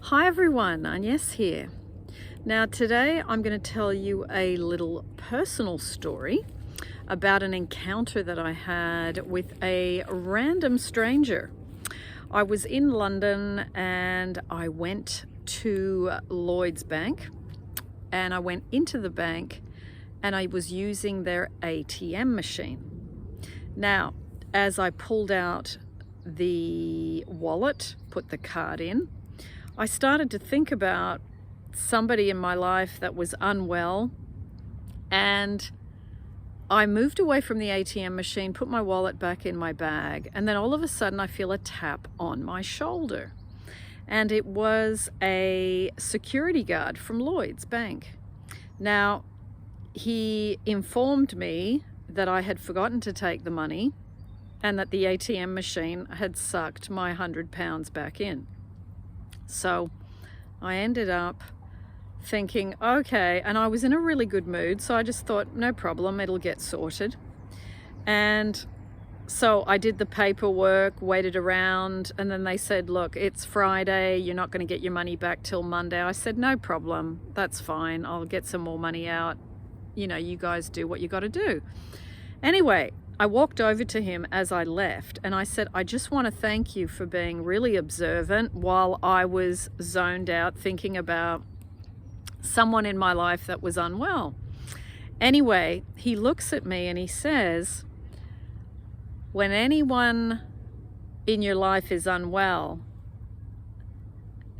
Hi everyone, Agnes here. Now today I'm going to tell you a little personal story about an encounter that I had with a random stranger. I was in London and I went to Lloyds Bank, and I went into the bank and I was using their ATM machine. Now, as I pulled out the wallet, put the card in, I started to think about somebody in my life that was unwell, and I moved away from the ATM machine, put my wallet back in my bag, and then all of a sudden I feel a tap on my shoulder. And it was a security guard from Lloyds Bank. Now, he informed me that I had forgotten to take the money and that the ATM machine had sucked my £100 back in. So I ended up thinking, okay, and I was in a really good mood, so I just thought, no problem, it'll get sorted. And so I did the paperwork, waited around, and then they said, look, it's Friday, you're not going to get your money back till Monday. I said, no problem, that's fine, I'll get some more money out. You know, you guys do what you got to do. Anyway, I walked over to him as I left and I said, I just want to thank you for being really observant while I was zoned out thinking about someone in my life that was unwell. Anyway, he looks at me and he says, when anyone in your life is unwell,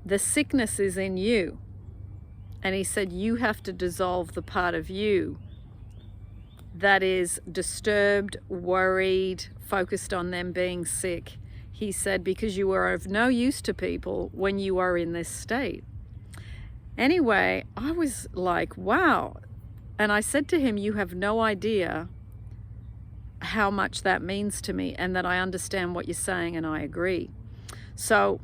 the sickness is in you. And he said, you have to dissolve the part of you that is disturbed, worried, focused on them being sick. He said, because you are of no use to people when you are in this state. Anyway, I was like, wow. And I said to him, you have no idea how much that means to me and that I understand what you're saying and I agree. So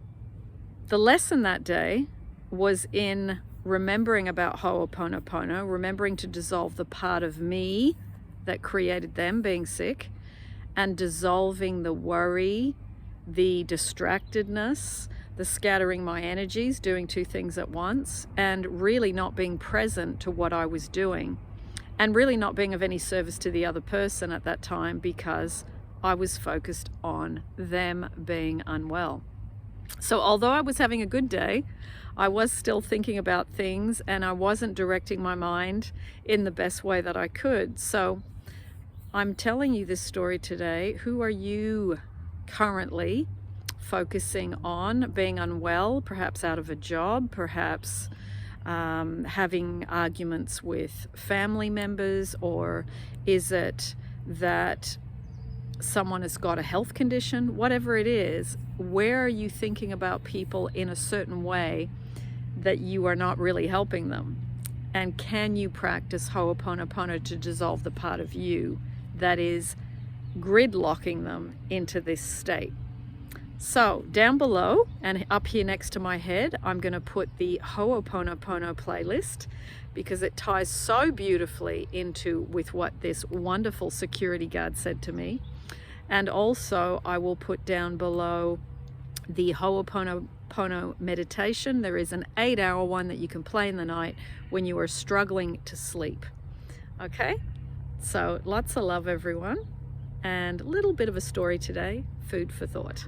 the lesson that day was in remembering about Ho'oponopono, remembering to dissolve the part of me that created them being sick, and dissolving the worry, the distractedness, the scattering my energies, doing two things at once, and really not being present to what I was doing, and really not being of any service to the other person at that time because I was focused on them being unwell. So although I was having a good day, I was still thinking about things and I wasn't directing my mind in the best way that I could. So I'm telling you this story today. Who are you currently focusing on being unwell, perhaps out of a job, perhaps having arguments with family members, or is it that someone has got a health condition? Whatever it is, where are you thinking about people in a certain way that you are not really helping them? And can you practice Ho'oponopono to dissolve the part of you that is gridlocking them into this state? So down below and up here next to my head, I'm going to put the Ho'oponopono playlist because it ties so beautifully into with what this wonderful security guard said to me. And also I will put down below the Ho'oponopono meditation. There is an 8-hour one that you can play in the night when you are struggling to sleep. Okay? So lots of love, everyone. And a little bit of a story today, food for thought.